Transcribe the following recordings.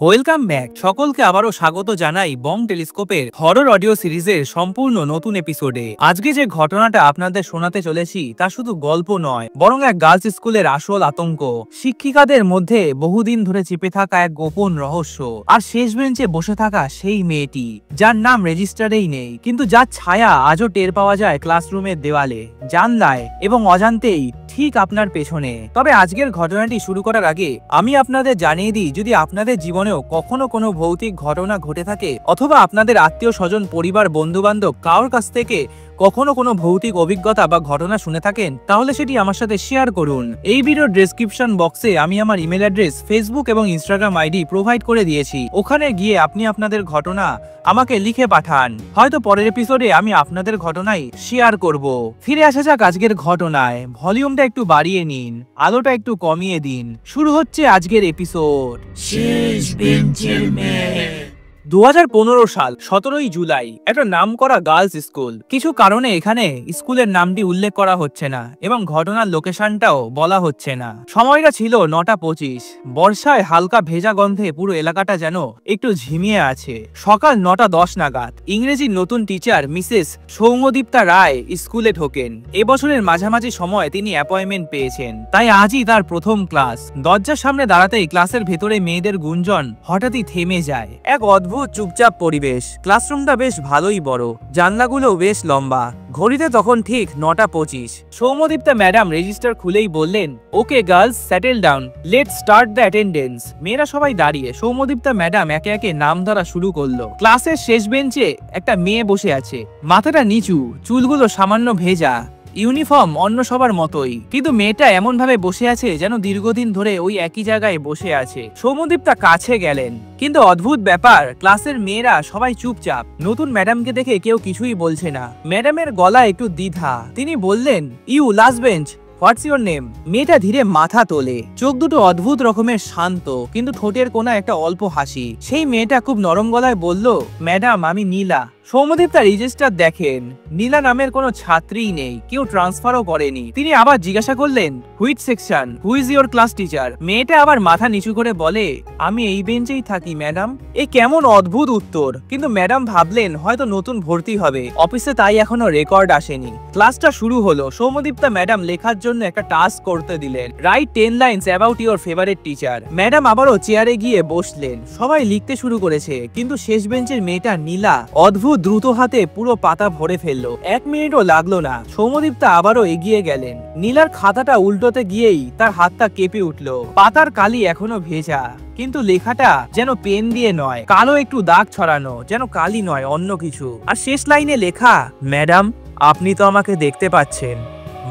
Welcome back. সকলকে আবারও স্বাগত জানাই বং টেলিস্কোপের হরর অডিও সিরিজের সম্পূর্ণ নতুন এপিসোডে। আজকে যে ঘটনাটা আপনাদের শোনাতে চলেছি তা শুধু গল্প নয়, বরং এক গার্লস স্কুলের আসল আতঙ্ক, শিক্ষিকাদের মধ্যে বহুদিন ধরে চেপে থাকা এক গোপন রহস্য, আর শেষ বেঞ্চে বসে থাকা সেই মেয়েটি যার নাম রেজিস্টারেই নেই, কিন্তু যার ছায়া আজও টের পাওয়া যায় ক্লাসরুমের দেওয়ালে, জানলায় এবং অজান্তেই ঠিক আপনার পেছনে। তবে আজকের ঘটনাটি শুরু করার আগে আমি আপনাদের জানিয়ে দিই, যদি আপনাদের জীবনেও কখনো কোনো ভৌতিক ঘটনা ঘটে থাকে, অথবা আপনাদের আত্মীয় স্বজন, পরিবার, বন্ধু বান্ধব কারোর কাছ থেকে কখনো কোনো ভৌতিক অভিজ্ঞতা বা ঘটনা শুনে থাকেন, তাহলে সেটি আমার সাথে শেয়ার করুন। এই ভিডিওর ডেসক্রিপশন বক্সে আমি আমার ইমেল অ্যাড্রেস, ফেসবুক এবং ইনস্টাগ্রাম আইডি প্রোভাইড করে দিয়েছি। ওখানে গিয়ে আপনি আপনাদের ঘটনা আমাকে লিখে পাঠান, হয়তো পরের এপিসোডে আমি আপনাদের ঘটনাই শেয়ার করব। ফিরে আসা যাক আজকের ঘটনায়। ভলিউমটা একটু বাড়িয়ে নিন, আলোটা একটু কমিয়ে দিন। শুরু হচ্ছে আজকের এপিসোড। শেষ বেঞ্চের মেয়ে। 2015 সাল 17ই জুলাই, একটা নামকরা গার্লস স্কুল। কিছু কারণে এখানে স্কুলের নামটি উল্লেখ করা হচ্ছে না এবং ঘটনার লোকেশনটাও বলা হচ্ছে না। সময়টা ছিল 9:25। বর্ষায় হালকা ভেজা গন্ধে পুরো এলাকাটা যেন একটু ঝিমিয়ে আছে। সকাল 9:10 নাগাদ ইংরেজির নতুন টিচার মিসেস সৌম্যদীপ্তা রায় স্কুলে ঢোকেন। এবছরের মাঝামাঝি সময় তিনি অ্যাপয়েন্টমেন্ট পেয়েছেন, তাই আজই তার প্রথম ক্লাস। দরজার সামনে দাঁড়াতেই ক্লাসের ভেতরে মেয়েদের গুঞ্জন হঠাৎই থেমে যায়। এক অদ্ভুত চুপচাপ পরিবেশ। ক্লাসরুমটা বেশ ভালোই বড়, জানলাগুলো বেশ লম্বা। ঘড়িতে তখন ঠিক 9:25। সৌম্যদীপ্তা ম্যাডাম রেজিস্টার খুলেই বললেন, okay girls, settle down, let's start the attendance. মেয়েরা সবাই দাঁড়িয়ে। সৌম্যদীপ্তা ম্যাডাম একে একে নাম ধরা শুরু করলো। ক্লাসের শেষ বেঞ্চে একটা মেয়ে বসে আছে, মাথাটা নিচু, চুলগুলো সামান্য ভেজা, ইউনিফর্ম অন্য সবার মতোই, কিন্তু মেয়েটা এমন ভাবে বসে আছে যেন দীর্ঘদিন ধরে ওই একই জায়গায় বসে আছে। সৌম্যদীপ্তা কাছে গেলেন, কিন্তু অদ্ভুত ব্যাপার, ক্লাসের মেয়েরা সবাই চুপচাপ। নতুন ম্যাডামকে দেখে কেউ কিছুই বলছে না। ম্যাডামের গলায় একটু দ্বিধা। তিনি বললেন, you last bench, what's your name? মেয়েটা ধীরে মাথা তোলে, চোখ দুটো অদ্ভুত রকমের শান্ত, কিন্তু ঠোঁটের কোণায় একটা অল্প হাসি। সেই মেয়েটা খুব নরম গলায় বলল, ম্যাডাম, আমি নীলা। সৌম্যদীপ্তা রেজিস্টার দেখেন, নীলা নামের কোনো ছাত্রীই নেই, কেউ ট্রান্সফারও করেনি। তিনি আবার জিজ্ঞাসা করলেন, which section, who is your class teacher? মেয়েটা আবার মাথা নিচু করে বলে, আমি এই বেঞ্চেই থাকি ম্যাডাম। এই কেমন অদ্ভুত উত্তর, কিন্তু ম্যাডাম ভাবলেন হয়তো নতুন ভর্তি হবে, অফিসে তাই এখনো রেকর্ড আসেনি। ক্লাসটা শুরু হলো। সৌম্যদীপ্তা ম্যাডাম লেখার জন্য একটা টাস্ক করতে দিলেন, right 10 lines about your favourite teacher. Madam আবারও চেয়ারে গিয়ে বসলেন। সবাই লিখতে শুরু করেছে, কিন্তু শেষ বেঞ্চের মেয়েটা নীলা অদ্ভুত দ্রুত হাতে পুরো পাতা ভরে ফেললো। 1 মিনিটও লাগলো না। সৌম্যদীপ্তা আবারও এগিয়ে গেলেন। নীলার খাতাটা উল্টোতে গিয়েই তার হাতটা কেঁপে উঠলো। পাতার কালি এখনো ভেজা, কিন্তু লেখাটা যেন পেন দিয়ে নয়, কালো একটু দাগ ছড়ানো, যেন কালি নয়, অন্য কিছু। আর শেষ লাইনে লেখা, ম্যাডাম, আপনি তো আমাকে দেখতে পাচ্ছেন,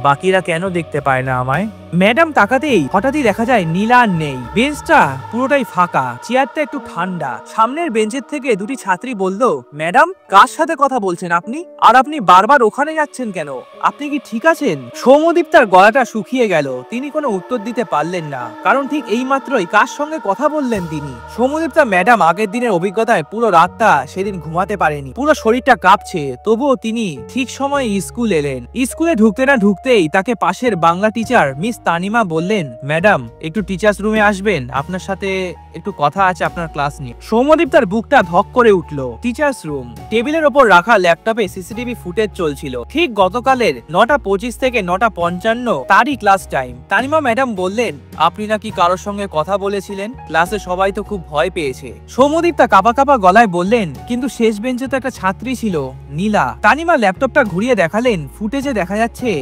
বাকিরা কেন দেখতে পায় না আমায়? ম্যাডাম তাকাতেই হঠাৎই দেখা যায় নীলা আর নেই। বেঞ্চটা পুরোটাই ফাঁকা, চেয়ারটা একটু ঠান্ডা। সামনের বেঞ্চের থেকে দুটি ছাত্রী বলল, ম্যাডাম, কার সাথে কথা বলছেন আপনি? আর আপনি বারবার ওখানে যাচ্ছেন কেন? আপনি কি ঠিক আছেন? সৌম্যদীপ্তার গলাটা শুকিয়ে গেল। তিনি কোনো উত্তর দিতে পারলেন না, কারণ ঠিক এই মাত্রই কার সঙ্গে কথা বললেন তিনি। সৌম্যদীপ্তা ম্যাডাম আগের দিনের অভিজ্ঞতায় পুরো রাতটা সেদিন ঘুমাতে পারেনি, পুরো শরীরটা কাঁপছে। তবুও তিনি ঠিক সময়ে স্কুল এলেন। স্কুলে ঢুকতে না ঢুকতেই তাকে পাশের বাংলা টিচার মিস তানিমা বললেন, ম্যাডাম, একটু টিচার্স রুমে আসবেন, আপনার সাথে একটু কথা আছে আপনার ক্লাস নিয়ে। সৌম্যদীপ্তার বুকটা ধক করে উঠলো। Teachers room. টেবিলের ওপর রাখা ল্যাপটপে সিসিটিভি ফুটেজ চলছিল। ঠিক গতকালের 9:25 থেকে 9:55 তারই ক্লাস টাইম। তানিমা ম্যাডাম বললেন, আপনি নাকি কারোর সঙ্গে কথা বলেছিলেন? ক্লাসে সবাই তো খুব ভয় পেয়েছে। সৌম্যদীপ্তা কাঁপা কাঁপা গলায় বললেন, কিন্তু শেষ বেঞ্চে তো একটা ছাত্রী ছিল, নীলা। তানিমা ল্যাপটপটা ঘুরিয়ে দেখালেন। ফুটেজে দেখা যাচ্ছে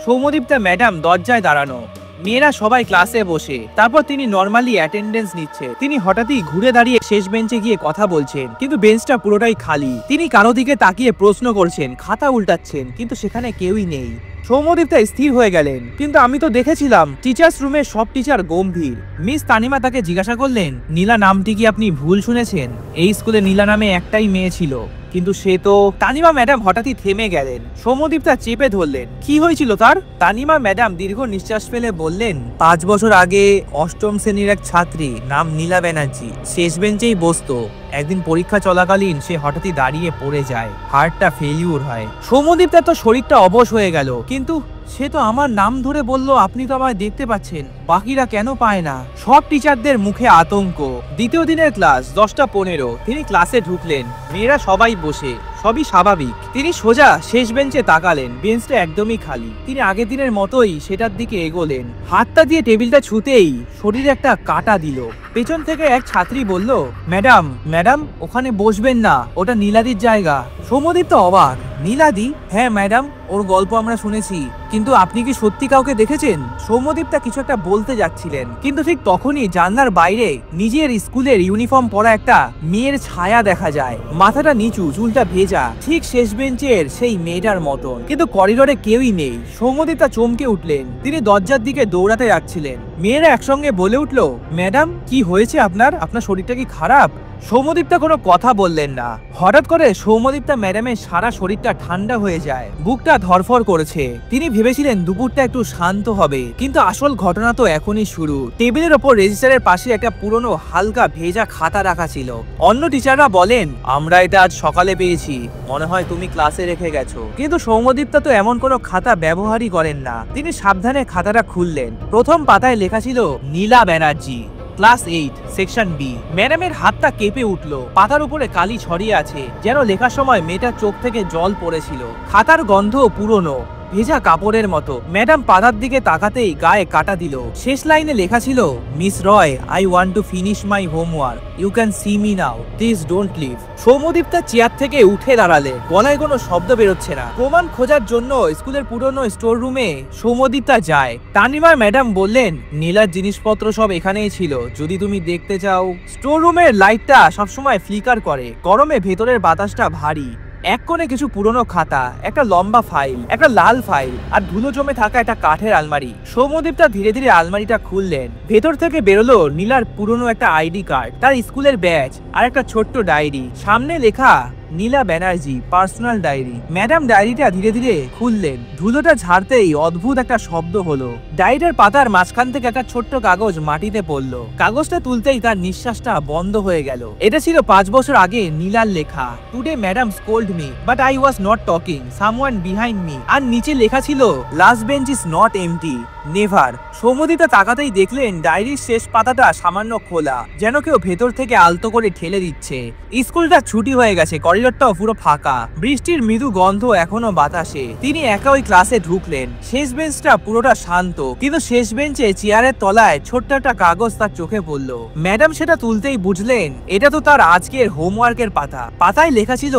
সৌম্যদীপ্তা ম্যাডাম দরজায় দাঁড়ানো, মেয়েরা সবাই ক্লাসে বসে। তারপর তিনি নরমালি অ্যাটেন্ডেন্স নিচ্ছে। তিনি হঠাৎই ঘুরে দাঁড়িয়ে শেষ বেঞ্চে গিয়ে কথা বলছেন, কিন্তু বেঞ্চটা পুরোটাই খালি। তিনি কারো দিকে তাকিয়ে প্রশ্ন করছেন, খাতা উল্টাচ্ছেন, কিন্তু সেখানে কেউই নেই। সৌম্যদীপ্তা স্থির হয়ে গেলেন, কিন্তু আমি তো দেখেছিলাম টিচার্স রুমে সব টিচার গম্ভীর। মিস তানিমা তাকে জিজ্ঞাসা করলেন, নীলা নামটি কি আপনি ভুল শুনেছেন? এই স্কুলে নীলা নামে একটাই মেয়ে ছিল, কিন্তু সে তো। তানিমা ম্যাডাম হঠাৎই থেমে গেলেন। সৌম্যদীপ্তা চেপে ধরলেন, কি হয়েছিল তার? তানিমা ম্যাডাম দীর্ঘ নিঃশ্বাস ফেলে বললেন, 5 বছর আগে 8ম শ্রেণীর এক ছাত্রী, নাম নীলা ব্যানার্জি, শেষ বেঞ্চেই বসতো। একদিন পরীক্ষা চলাকালীন সে হঠাৎই দাঁড়িয়ে পড়ে যায়, হার্টটা ফেলিউর হয়। সৌম্যদীপ্তার তো শরীরটা অবশ হয়ে গেল, কিন্তু সে তো আমার নাম ধরে বলল, আপনি তো আমায় দেখতে পাচ্ছেন, বাকিরা কেন পায় না? সব টিচারদের মুখে আতঙ্ক। দ্বিতীয় দিনের ক্লাস 10:15। তিনি ক্লাসে ঢুকলেন, মেয়েরা সবাই বসে, সবই স্বাভাবিক। তিনি সোজা শেষ বেঞ্চে তাকালেন, বেঞ্চটা একদমই খালি। তিনি আগের দিনের মতোই সেটার দিকে এগোলেন, হাতটা দিয়ে টেবিলটা ছুঁতেই শরীরে একটা কাটা দিল। পেছন থেকে এক ছাত্রী বলল, ম্যাডাম ম্যাডাম ওখানে বসবেন না, ওটা নীলাদির জায়গা। সৌম্যদীপ তো অবাক। নীলাদি? হ্যাঁ ম্যাডাম, ওর গল্প আমরা শুনেছি, কিন্তু আপনি কি সত্যি কাউকে দেখেছেন? সৌম্যদীপটা কিছু একটা বলতে যাচ্ছিলেন, কিন্তু ঠিক তখনই জানলার বাইরে নিজের স্কুলের ইউনিফর্ম পরা একটা মেয়ের ছায়া দেখা যায়। মাথাটা নিচু, চুলটা ভেজা, ঠিক শেষ বেঞ্চের সেই মেয়েটার মতন, কিন্তু করিডোরে কেউই নেই। সৌম্যদীপটা চমকে উঠলেন, তিনি দরজার দিকে দৌড়াতে যাচ্ছিলেন। মেয়েরা একসঙ্গে বলে উঠল, ম্যাডাম কি হয়েছে আপনার? আপনার শরীরটা কি খারাপ? সৌম্যদীপটা কোনো কথা বললেন না। হঠাৎ করে সৌম্যদীপটা ম্যাডামের সারা শরীরটা ঠান্ডা হয়ে যায়, বুকটা ধরফর করেছে। তিনি ভেবেছিলেন দুপুরটা একটু শান্ত হবে, কিন্তু আসল ঘটনা তো এখনই শুরু। টেবিলের ওপর রেজিস্টারের পাশে একটা পুরনো হালকা ভেজা খাতা রাখা ছিল। অন্য টিচাররা বলেন, আমরা এটা আজ সকালে পেয়েছি, মনে হয় তুমি ক্লাসে রেখে গেছো। কিন্তু সৌম্যদীপটা তো এমন কোনো খাতা ব্যবহারই করেন না। তিনি সাবধানে খাতাটা খুললেন। প্রথম পাতায় লেখা ছিল নীলা ব্যানার্জি, ক্লাস 8, সেকশন বি। ম্যাডামের হাতটা কেঁপে উঠল। পাতার উপরে কালি ছড়িয়ে আছে, যেন লেখার সময় মেয়েটার চোখ থেকে জল পড়েছিল। খাতার গন্ধ পুরনো, ভেজা কাপড়ের মতো। ম্যাডাম পাতার দিকে তাকাতেই গায়ে কাটা দিল। শেষ লাইনে লেখা ছিল, miss Roy, I want to finish my homework, you can see me now, please don't leave. Soumyadeep তার চেয়ার থেকে উঠে দাঁড়ালে, গলায় কোনো শব্দ বেরোচ্ছে না। প্রমাণ খোঁজার জন্য স্কুলের পুরনো স্টোর রুমে সৌম্যদীপটা যায়। তানিমার ম্যাডাম বললেন, নীলার জিনিসপত্র সব এখানেই ছিল, যদি তুমি দেখতে চাও। স্টোর রুমের লাইটটা সবসময় ফ্লিকার করে, গরমে ভেতরের বাতাসটা ভারী। এক কোণে কিছু পুরনো খাতা, একটা লম্বা ফাইল, একটা লাল ফাইল, আর ধুলো জমে থাকা একটা কাঠের আলমারি। সৌম্যদীপটা ধীরে ধীরে আলমারিটা খুললেন। ভেতর থেকে বেরোলো নীলার পুরনো একটা আইডি কার্ড, তার স্কুলের ব্যাজ, আর একটা ছোট্ট ডায়েরি। সামনে লেখা, নীলা ব্যানার্জি, পার্সোনাল ডায়েরি। ম্যাডাম ডায়েরিটা ধীরে ধীরে খুললেন। ধুলোটা ঝাড়তেই অদ্ভুত একটা শব্দ হলো। ডায়েরির পাতার মাঝখান থেকে একটা ছোট্ট কাগজ মাটিতে পড়লো। কাগজটা তুলতেই তার নিঃশ্বাসটা বন্ধ হয়ে গেল। এটা ছিল 5 বছর আগে নীলার লেখা। Today madam scold me, but I was not talking, someone behind me. আর নিচে লেখা ছিল, last bench is not empty, never. Soumyadipa তাকাতেই দেখলেন ডায়েরির শেষ পাতাটা সামান্য খোলা, যেন কেউ ভেতর থেকে আলতো করে ঠেলে দিচ্ছে। স্কুলটা ছুটি হয়ে গেছে, করিডোরটাও পুরো ফাঁকা, বৃষ্টির মৃদু গন্ধ এখনো বাতাসে। তিনি একা ওই ক্লাসে ঢুকলেন। শেষ বেঞ্চটা পুরোটা শান্ত, কিন্তু শেষ বেঞ্চে চেয়ারের তলায় ছোট্ট একটা কাগজ তার চোখে পড়ল। ম্যাডাম সেটা তুলতেই বুঝলেন এটা তো তার আজকের হোমওয়ার্কের পাতা। পাতায় লেখা ছিল,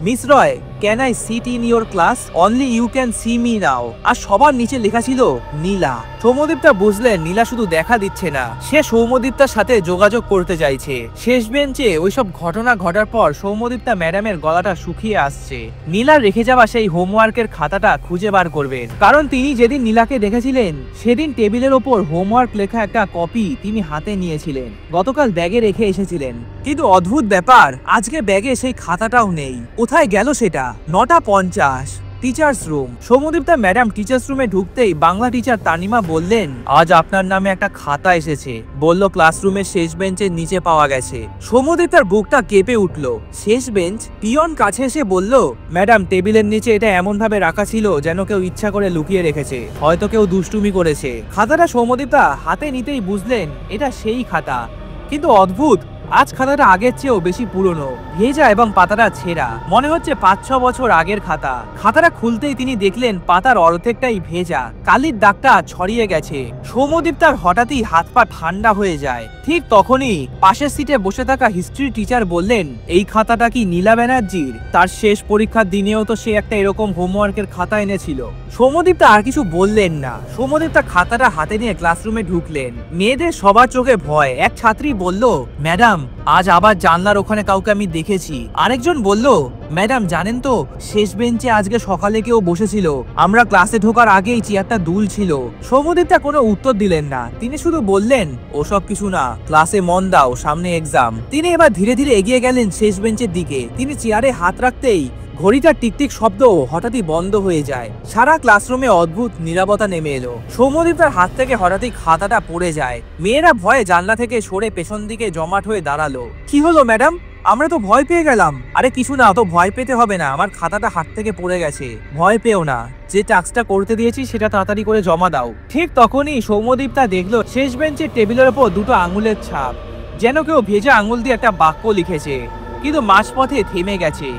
miss Roy, can I sit in your class, only you can see me now. আর সবার নিচে লেখা ছিল নীলা। সৌম্যদীপটা বুঝলেন নীলা শুধু দেখা দিচ্ছে না, সে সৌম্যদীপটার সাথে যোগাযোগ করতে চাইছে। শেষ বেঞ্চে ওইসব ঘটনা ঘটার পর সৌম্যদীপটা ম্যাডামের গলাটা শুকিয়ে আসছে। নীলা রেখে যাওয়া সেই হোমওয়ার্কের খাতাটা খুঁজে বার করবেন, কারণ তিনি যেদিন নীলাকে দেখেছিলেন সেদিন টেবিলের ওপর হোমওয়ার্ক লেখা একটা কপি তিনি হাতে নিয়েছিলেন, গতকাল ব্যাগে রেখে এসেছিলেন। কিন্তু অদ্ভুত ব্যাপার, আজকে ব্যাগে সেই খাতাটাও নেই। কোথায় গেল সেটা? 9:50, টিচার্স রুম। সৌম্যদীপটা ম্যাডাম টিচার্স রুমে ঢুকতেই বাংলা টিচার তানিমা বললেন, আজ আপনার নামে একটা খাতা এসেছে, বলল ক্লাসরুমের শেষ বেঞ্চের নিচে পাওয়া গেছে। সৌম্যদীপটার বুকটা কেঁপে উঠল। শেষ বেঞ্চ? পিয়ন কাছে এসে বলল, ম্যাডাম টেবিলের নিচে এটা এমন ভাবে রাখা ছিল যেন কেউ ইচ্ছা করে লুকিয়ে রেখেছে, হয়তো কেউ দুষ্টুমি করেছে। খাতাটা সৌম্যদীপটা হাতে নিতেই বুঝলেন এটা সেই খাতা, কিন্তু অদ্ভুত, আজ খাতাটা আগের চেয়েও বেশি পুরনো, ভেজা এবং পাতাটা ছেঁড়া, মনে হচ্ছে 5-6 বছর আগের খাতা। খাতাটা খুলতেই তিনি দেখলেন পাতার অর্ধেকটাই ভেজা, কালির দাগটা ছড়িয়ে গেছে। সৌম্যদীপ তার হঠাৎই হাত পা ঠান্ডা হয়ে যায়। ঠিক তখনই পাশের সিটে বসে থাকা হিস্ট্রি টিচার বললেন, এই খাতাটা কি নীলা ব্যানার্জির? তার শেষ পরীক্ষার দিনেও তো সে একটা এরকম হোমওয়ার্কের খাতা এনেছিল। সৌম্যদীপ আর কিছু বললেন না। সৌম্যদীপ খাতাটা হাতে নিয়ে ক্লাসরুমে ঢুকলেন। মেয়েদের সবার চোখে ভয়। এক ছাত্রী বলল, ম্যাডাম, আজ আবার জানলার ওখানে কাউকে আমি দেখেছি। আরেকজন বলল, ম্যাডাম জানেন তো, শেষ বেঞ্চে আজকে সকালে কেউ বসেছিল, আমরা ক্লাসে ঢোকার আগেই চেয়ারটা দুলছিল। সৌম্যদীপটা কোনো উত্তর দিলেন না, তিনি শুধু বললেন, ওসব কিছু না, ক্লাসে মন দাও, সামনে এক্সাম। তিনি এবার ধীরে ধীরে এগিয়ে গেলেন শেষ বেঞ্চের দিকে। তিনি চেয়ারে হাত রাখতেই ঘড়িটার টিকটিক শব্দ হঠাৎই বন্ধ হয়ে যায়। সারা ক্লাসরুমে অদ্ভুত নীরবতা নেমে এলো। সৌম্যদীপ তার হাত থেকে হঠাৎই খাতাটা পড়ে যায়। মেয়েরা ভয়ে জানলা থেকে সরে পেছন দিকে জমাট হয়ে দাঁড়ালো। কি হলো ম্যাডাম? আমরা তো ভয় পেয়ে গেলাম। আরে কিছু না, তো ভয় পেতে হবে না, আমার খাতাটা হাত থেকে পড়ে গেছে, ভয় পেও না, যে টাস্কটা করতে দিয়েছি সেটা তাড়াতাড়ি করে জমা দাও। ঠিক তখনই সৌম্যদীপ তা দেখলো শেষ বেঞ্চের টেবিলের ওপর দুটো আঙুলের ছাপ, যেন কেউ ভেজা আঙুল দিয়ে একটা বাক্য লিখেছে, কিন্তু মাঝপথে থেমে গেছে।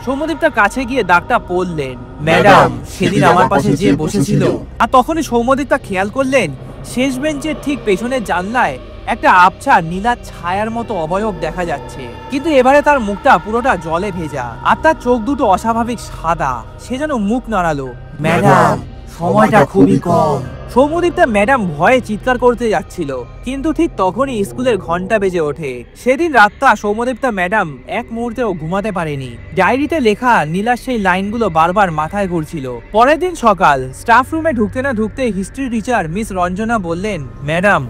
সৌম্যদীপ তার কাছে গিয়ে দাগটা পড়লেন, ম্যাডাম সেদিন আমার পাশে যে বসেছিল। আর তখনই সৌম্যদীপ তা খেয়াল করলেন শেষ বেঞ্চের ঠিক পেছনের জানলায় একটা আবছা নীলা ছায়ার মতো অবয়ব দেখা যাচ্ছে, কিন্তু এবারে তার মুখটা পুরোটা জলে ভেজা আর তার চোখ দুটো অস্বাভাবিক সাদা। সে যেন মুখ নাড়ালো, ম্যাডাম সময়টা খুবই কম। সৌম্যদীপ তার ম্যাডাম ভয়ে চিৎকার করতে যাচ্ছিল, কিন্তু ঠিক তখনই স্কুলের ঘন্টা বেজে ওঠে। সেদিন রাতটা সৌম্যদীপ তার ম্যাডাম এক মুহূর্তেও ঘুমাতে পারেনি। ডায়েরিতে লেখা নীলার সেই লাইনগুলো বারবার মাথায় ঘুরছিল। পরের দিন সকাল স্টাফ রুমে ঢুকতে না ঢুকতে হিস্ট্রি টিচার মিস রঞ্জনা বললেন, ম্যাডাম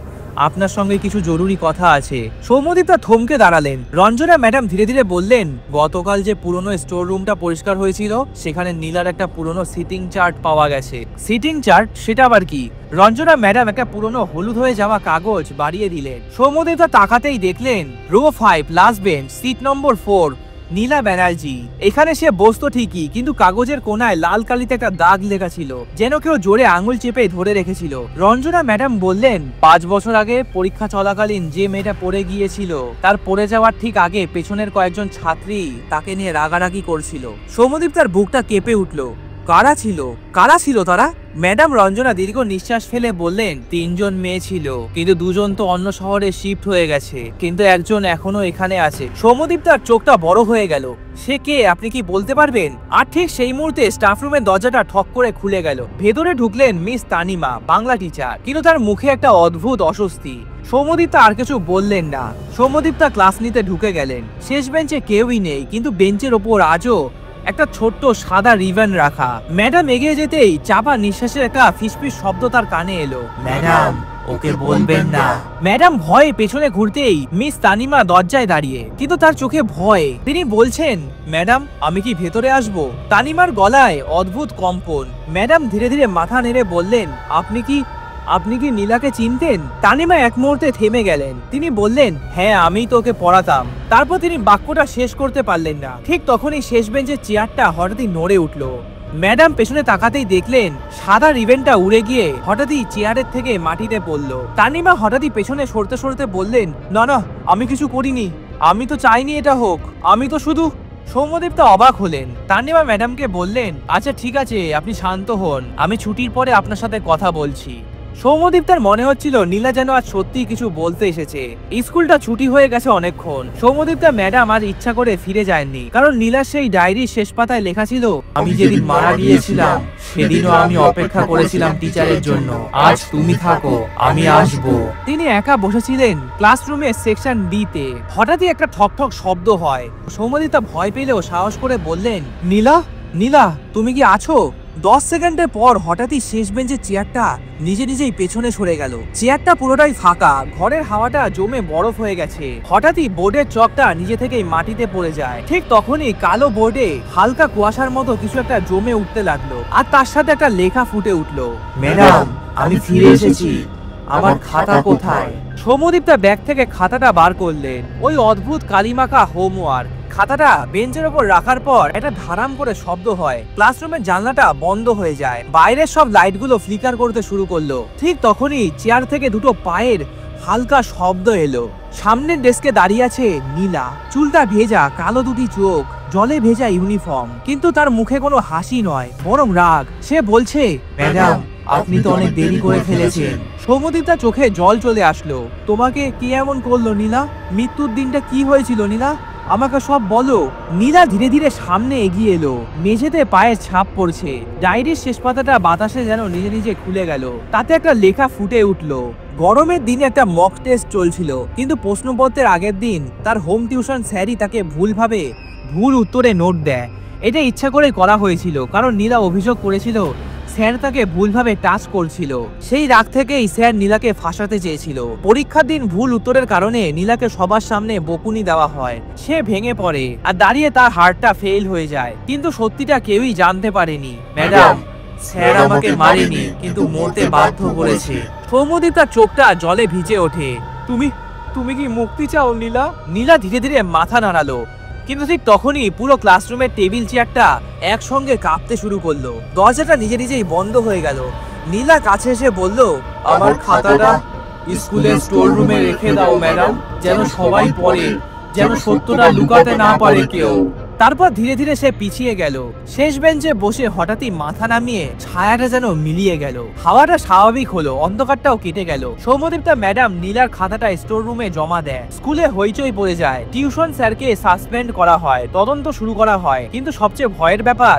আপনার সঙ্গে কিছু জরুরি কথা আছে। সৌম্যদীপ তা থমকে দাঁড়ালেন। রঞ্জনা ম্যাডাম ধীরে ধীরে বললেন, গতকাল যে পুরনো স্টোর রুমটা পরিষ্কার হয়েছিল সেখানে নীলার একটা পুরনো সিটিং চার্ট পাওয়া গেছে। Seating chart? সেটা আবার কি? রঞ্জনা ম্যাডাম একটা পুরনো হলুদ হয়ে যাওয়া কাগজ বাড়িয়ে দিলেন। সৌম্যদীপ তা তাকাতেই দেখলেন row 5 last bench seat number 4 Nila Banerjee. এখানে সে বসতো ঠিকই, কিন্তু কাগজের কোনায় লাল কালিতে একটা দাগ লেখা ছিল, যেন কেউ জোরে আঙুল চেপে ধরে রেখেছিল। রঞ্জনা ম্যাডাম বললেন, 5 বছর আগে পরীক্ষা চলাকালীন যে মেয়েটা পড়ে গিয়েছিল তার পড়ে যাওয়ার ঠিক আগে পেছনের কয়েকজন ছাত্রী তাকে নিয়ে রাগারাগি করছিল। সৌম্যদীপ তার বুকটা কেঁপে উঠল। কারা ছিল? কারা ছিল তারা? ম্যাডাম রঞ্জনা দীর্ঘ নিঃশ্বাস ফেলে বললেন, 3 জন মেয়ে ছিল, কিন্তু 2 জন তো অন্য শহরে শিফট হয়ে গেছে, কিন্তু একজন এখনো এখানে আছে। সৌম্যদীপ তার চোখটা বড় হয়ে গেল। সে কে, আপনি কি বলতে পারবেন? আর ঠিক সেই মুহূর্তে স্টাফ রুমের দরজাটা ঠক করে খুলে গেল। ভেতরে ঢুকলেন মিস তানিমা, বাংলা টিচার, কিন্তু তার মুখে একটা অদ্ভুত অস্বস্তি। সৌম্যদীপ আর কিছু বললেন না। সৌম্যদীপ ক্লাস নিতে ঢুকে গেলেন। শেষ বেঞ্চে কেউই নেই, কিন্তু বেঞ্চের ওপর আজও একটা ছোট্ট সাদা রিবন রাখা। ম্যাডাম এগিয়ে যেতেই চাপা নিঃশ্বাসের একটা ফিসফিস শব্দ তার কানে এলো, ম্যাডাম ওকে বলবেন না। ম্যাডাম ভয়ে পেছনে ঘুরতেই মিস তানিমা দরজায় দাঁড়িয়ে, কিন্তু তার চোখে ভয়। তিনি বলছেন, ম্যাডাম আমি কি ভেতরে আসবো? তানিমার গলায় অদ্ভুত কম্পন। ম্যাডাম ধীরে ধীরে মাথা নেড়ে বললেন, আপনি কি নীলাকে চিনতেন? তানিমা এক মুহূর্তে থেমে গেলেন। তিনি বললেন, হ্যাঁ আমি তোকে পড়াতাম। তারপর তিনি বাক্যটা শেষ করতে পারলেন না। ঠিক তখনই শেষ বেঞ্চের চেয়ারটা হঠাৎই নড়ে উঠল। ম্যাডাম পেছনে তাকাতেই দেখলেন সাদা রিবেনটা উড়ে গিয়ে হঠাৎই চেয়ারের থেকে মাটিতে পড়ল। তানিমা হঠাৎই পেছনে সরতে সরতে বললেন, না না আমি কিছু করিনি, আমি তো চাইনি এটা হোক, আমি তো শুধু। সৌম্যদীপ তো অবাক হলেন। তানিমা ম্যাডামকে বললেন, আচ্ছা ঠিক আছে আপনি শান্ত হন, আমি ছুটির পরে আপনার সাথে কথা বলছি। সৌম্যদীপ তার মনে হচ্ছিল নীলা যেন আজ সত্যি কিছু বলতে এসেছে। স্কুলটা ছুটি হয়ে গেছে অনেকক্ষণ। সৌম্যদীপ তার ম্যাডাম আজ ইচ্ছা করে ফিরে যায়নি, কারণ নীলার সেই ডায়েরির শেষ পাতায় লেখা ছিল, আমি যেদিন মারা গিয়েছিলাম সেদিনও আমি অপেক্ষা করেছিলাম টিচারের জন্য, আজ তুমি থাকো আমি আসবো। তিনি একা বসেছিলেন ক্লাসরুমের সেকশন ডি তে। হঠাৎই একটা ঠক ঠক শব্দ হয়। সৌম্যদীপ তা ভয় পেলেও সাহস করে বললেন, নীলা নীলা তুমি কি আছো? 10 সেকেন্ডের পর হঠাৎই শেষ বেঞ্চের চেয়ারটা নিজেই পেছনে সরে গেল। চেয়ারটা পুরোটাই ফাঁকা, ঘরের হাওয়াটা জমে বরফ হয়ে গেছে। হঠাৎই বোর্ডের চকটা নিজে থেকেই মাটিতে পড়ে যায়। ঠিক তখনই কালো বোর্ডে হালকা কুয়াশার মতো কিছু একটা জমে উঠতে লাগলো, আর তার সাথে একটা লেখা ফুটে উঠলো, ম্যাডাম আমি ফিরে এসেছি, আমার খাতা কোথায়? সৌম্যদীপ তার ব্যাগ থেকে খাতাটা বার করলেন। ওই অদ্ভুত কালিমাখা হোমওয়ার্ক। খাতাটা বেঞ্চের ওপর রাখার পর একটা ধারাম করে শব্দ হয়। ক্লাসরুমের জানলাটা বন্ধ হয়ে যায়। বাইরের সব লাইটগুলো ফ্লিকার করতে শুরু করলো। ঠিক তখনই চেয়ার থেকে দুটো পায়ের হালকা শব্দ এলো। সামনের ডেস্কে দাঁড়িয়ে আছে নীলা, চুলটা ভেজা, কালো দুটি চোখ, জলে ভেজা ইউনিফর্ম, কিন্তু তার মুখে কোনো হাসি নয়, বরং রাগ। সে বলছে, ম্যাডাম আপনি তো অনেক দেরি করে ফেলেছেন। সৌম্যদীপ তার চোখে জল চলে আসলো। তোমাকে কে এমন করলো নীলা? মৃত্যুর দিনটা কি হয়েছিল নীলা? আমাকে সব বলো। নীলা ধীরে ধীরে সামনে এগিয়ে এলো। মেঝেতে পায়ের ছাপ পড়ছে। ডায়েরির শেষ পাতাটা বাতাসে যেন নিজে নিজে খুলে গেল। তাতে একটা লেখা ফুটে উঠলো। গরমের দিনে একটা মক টেস্ট চলছিল, কিন্তু প্রশ্নপত্রের আগের দিন তার হোম টিউশন স্যারই তাকে ভুল উত্তরে নোট দেয়। এটা ইচ্ছা করে করা হয়েছিল, কারণ নীলা অভিযোগ করেছিল স্যার তাকে ভুলভাবে টাচ করছিল। সেই রাগ থেকেই স্যার নীলাকে ফাঁসাতে চেয়েছিল। পরীক্ষার দিন ভুল উত্তরের কারণে নীলাকে সবার সামনে বকুনি দেওয়া হয়। সে ভেঙে পড়ে আর দাঁড়িয়ে তার হার্টটা ফেল হয়ে যায়, কিন্তু সত্যিটা কেউই জানতে পারেনি। ম্যাডাম স্যার আমাকে মারেনি, কিন্তু মরতে বাধ্য করেছে। সৌম্যদীপ তার চোখটা জলে ভিজে ওঠে। তুমি কি মুক্তি চাও নীলা? নীলা ধীরে ধীরে মাথা নাড়ালো, কিন্তু ঠিক তখনই পুরো ক্লাসরুমের টেবিল চেয়ারটা একসঙ্গে কাঁপতে শুরু করলো। দরজাটা নিজে নিজেই বন্ধ হয়ে গেল। নীলা কাছে এসে বলল, আমার খাতাটা স্কুলের স্টোর রুমে রেখে দাও ম্যাডাম, যেন সবাই পড়ে, যেন সত্যটা লুকাতে না পারে কেউ। তারপর ধীরে ধীরে সে পিছিয়ে গেল। শেষ বেঞ্চে বসে হঠাৎই মাথা নামিয়ে ছায়াটা যেন মিলিয়ে গেল। হাওয়াটা স্বাভাবিক হলো, অন্ধকারটাও কেটে গেল। সৌম্যদীপ্তা ম্যাডাম নীলার খাতাটা স্টোর রুমে জমা দেয়। স্কুলে হইচই পড়ে যায়, টিউশন স্যারকে সাসপেন্ড করা হয়, তদন্ত শুরু করা হয়। কিন্তু সবচেয়ে ভয়ের ব্যাপার,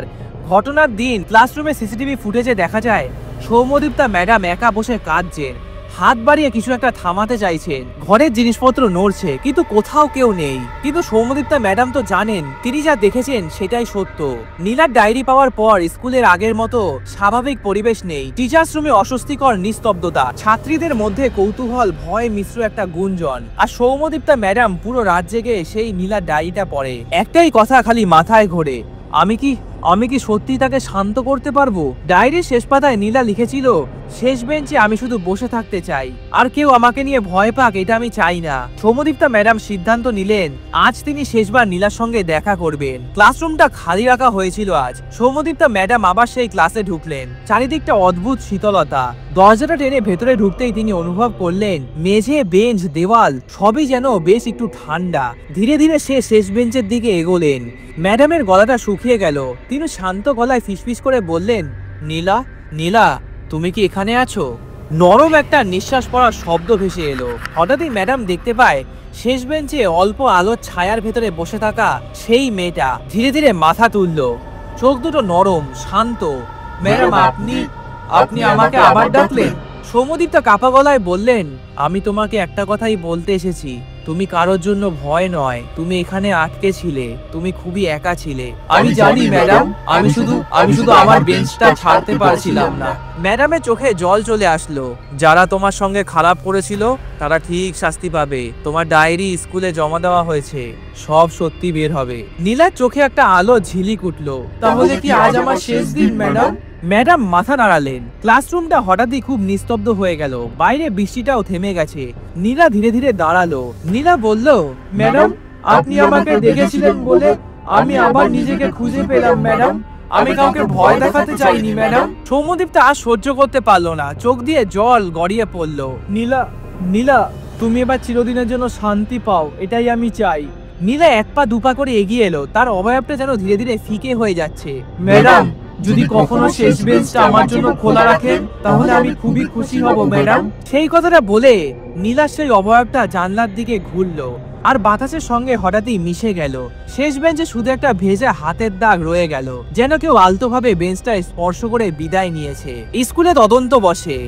ঘটনার দিন ক্লাসরুমে সিসিটিভি ফুটেজে দেখা যায় সৌম্যদীপ্তা ম্যাডাম একা বসে কাঁদছেন, হাত বাড়িয়ে কিছু একটা থামাতে চাইছেন। ঘরের জিনিসপত্র নড়ছে, কিন্তু কোথাও কেউ নেই। কিন্তু সৌম্যদীপ্তা ম্যাডাম তো জানেন তিনি যা দেখেছেন সেটাই সত্য। নীলার ডায়েরি পাওয়ার পর স্কুলের আগের মতো স্বাভাবিক পরিবেশ নেই। টিচার্স রুমে অস্বস্তিকর নিস্তব্ধতা, ছাত্রীদের মধ্যে কৌতূহল, ভয় মিশ্র একটা গুঞ্জন। আর সৌম্যদীপ্তা ম্যাডাম পুরো রাত জেগে সেই নীলার ডায়েরিটা পড়ে। একটাই কথা খালি মাথায় ঘোরে, আমি কি সত্যি তাকে শান্ত করতে পারবো? ডায়েরির শেষ পাতায় নীলা লিখেছিল, শেষ বেঞ্চে আমি শুধু বসে থাকতে চাই, আর কেউ আমাকে নিয়ে ভয় পাক এটা আমি চাই না। সৌম্যদীপ্তা ম্যাডাম সিদ্ধান্ত নিলেন আজ তিনি শেষবার নীলার সঙ্গে দেখা করবেন। ক্লাসরুমটা খালি রাখা হয়েছিল আজ। সৌম্যদীপ্তা ম্যাডাম আবার সেই ক্লাসে ঢুকলেন। চারিদিকটা অদ্ভুত শীতলতা। দরজাটা টেনে ভেতরে ঢুকতেই তিনি অনুভব করলেন মেঝে, বেঞ্চ, দেওয়াল সবই যেন বেশ একটু ঠান্ডা। ধীরে ধীরে সে শেষ বেঞ্চের দিকে এগোলেন। ম্যাডামের গলাটা শুকিয়ে গেল। তিনি শান্ত গলায় ফিসফিস করে বললেন, নীলা, নীলা, তুমি কি এখানে আছো? নরম একটা নিঃশ্বাস পড়ার শব্দ ভেসে এলো। হঠাৎই ম্যাডাম দেখতে পায় শেষ বেঞ্চে অল্প আলোর ছায়ার ভেতরে বসে থাকা সেই মেয়েটা। ধীরে ধীরে মাথা তুলল, চোখ দুটো নরম, শান্ত। ম্যাডাম, আপনি আমাকে আবার ডাকলেন? সৌম্যদীপ্তা কাঁপা গলায় বললেন, আমি তোমাকে একটা কথাই বলতে এসেছি, তুমি কারোর জন্য ভয় নয়, তুমি এখানে আটকে ছিলে, তুমি খুবই একা ছিলে। আমি জানি ম্যাডাম, আমি শুধু আমার বেঞ্চটা ছাড়তে পারছিলাম না। ম্যাডামের চোখে জল চলে আসলো। যারা তোমার সঙ্গে খারাপ করেছিল তারা ঠিক শাস্তি পাবে। তোমার ডায়েরি স্কুলে জমা দেওয়া হয়েছে, সব সত্যি বের হবে। নীলার চোখে একটা আলো ঝিলিক উঠলো। তাহলে কি আজ আমার শেষ দিন ম্যাডাম? ম্যাডাম মাথা নাড়ালেন। ক্লাসরুমটা হঠাৎই খুব নিস্তব্ধ হয়ে গেল। বাইরে বৃষ্টিটাও থেমে গেছে। নীলা ধীরে ধীরে দাঁড়ালো। নীলা বলল, ম্যাডাম, আপনি আমাকে ডেকেছিলেন বলে আমি আবার নিজেকে খুঁজে পেলাম ম্যাডাম। আমি কাউকে ভয় দেখাতে চাইনি ম্যাডাম। সৌম্যদীপ্তা আর সহ্য করতে পারলো না, চোখ দিয়ে জল গড়িয়ে পড়লো। নীলা, তুমি এবার চিরদিনের জন্য শান্তি পাও, এটাই আমি চাই। নীলা এক পা দুপা করে এগিয়ে এলো। তার অবয়বটা যেন ধীরে ধীরে ফিকে হয়ে যাচ্ছে। ম্যাডাম, যদি কখনো শেষ বেঞ্চটা আমার জন্য খোলা রাখেন তাহলে আমি খুবই খুশি হব ম্যাডাম। সেই কথাটা বলে নীলার সেই অবয়বটা জানলার দিকে ঘুরলো আর বাতাসের সঙ্গে হঠাৎই মিশে গেল। শেষ বেঞ্চে শুধু একটা ভেজা হাতের দাগ রয়ে গেল, যেন কেউ আলতোভাবে বেঞ্চটা স্পর্শ করে বিদায় নিয়েছে। স্কুলে তদন্ত বসে।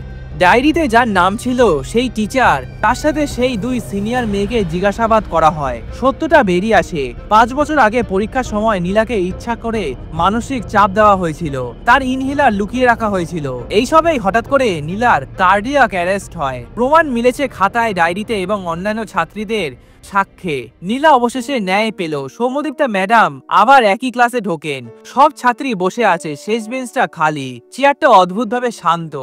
ডায়েরিতে যার নাম ছিল সেই টিচার, তার সাথে সেই দুই সিনিয়র মেয়েকে জিজ্ঞাসাবাদ করা হয়। সত্যটা বেরিয়ে আসে, 5 বছর আগে পরীক্ষার সময় নীলাকে ইচ্ছা করে মানসিক চাপ দেওয়া হয়েছিল, তার ইনহেলার লুকিয়ে রাখা হয়েছিল। এইসবেই হঠাৎ করে নীলার কার্ডিয়াক অ্যারেস্ট হয়। প্রমাণ মিলেছে খাতায়, ডায়েরিতে এবং অন্যান্য ছাত্রীদের সাক্ষ্যে। নীলা অবশেষে ন্যায় পেল। সৌম্যদীপ্তা ম্যাডাম আবার একই ক্লাসে ঢোকেন। সব ছাত্রী বসে আছে, শেষ বেঞ্চটা খালি, চেয়ারটা অদ্ভুতভাবে শান্ত।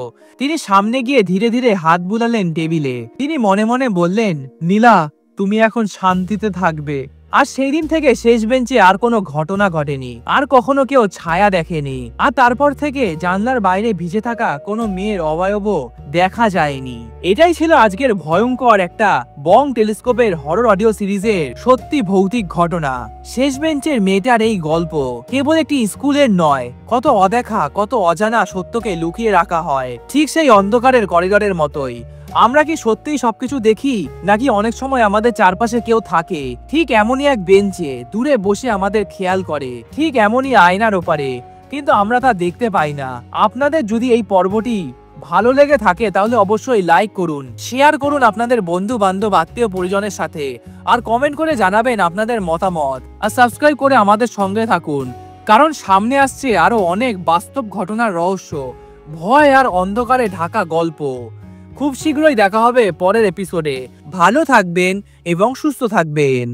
তিনি সামনে গিয়ে ধীরে ধীরে হাত বুলালেন টেবিলে। তিনি মনে মনে বললেন, নীলা, তুমি এখন শান্তিতে থাকবে। আর সেই দিন থেকে শেষ বেঞ্চে আর কোনো ঘটনা ঘটেনি, আর কখনো কেউ ছায়া দেখেনি। আর তারপর থেকে জানলার বাইরে ভিজে থাকা কোনো মেয়ের অবয়বও দেখা যায়নি। এটাই ছিল আজকের ভয়ঙ্কর একটা বং টেলিস্কোপের হরর অডিও সিরিজের সত্যি ভৌতিক ঘটনা। শেষ বেঞ্চের মেয়েটার এই গল্প কেবল একটি স্কুলের নয়, কত অদেখা, কত অজানা সত্যকে লুকিয়ে রাখা হয়, ঠিক সেই অন্ধকারের করিডরের মতোই। আমরা কি সত্যিই সবকিছু দেখি, নাকি অনেক সময় আমাদের চারপাশে কেউ থাকে ঠিক এমনই এক বেঞ্চে দূরে বসে আমাদের খেয়াল করে, ঠিক এমনই আয়নার ওপারে, কিন্তু আমরা তা দেখতে পাই না। আপনাদের যদি এই পর্বটি ভালো লেগে থাকে তাহলে অবশ্যই লাইক করুন, শেয়ার করুন আপনাদের বন্ধু বান্ধব, আত্মীয় পরিজনের সাথে, আর কমেন্ট করে জানাবেন আপনাদের মতামত। আর সাবস্ক্রাইব করে আমাদের সঙ্গে থাকুন, কারণ সামনে আসছে আরো অনেক বাস্তব ঘটনার রহস্য, ভয় আর অন্ধকারে ঢাকা গল্প। খুব শীঘ্রই দেখা হবে পরের এপিসোডে। ভালো থাকবেন এবং সুস্থ থাকবেন।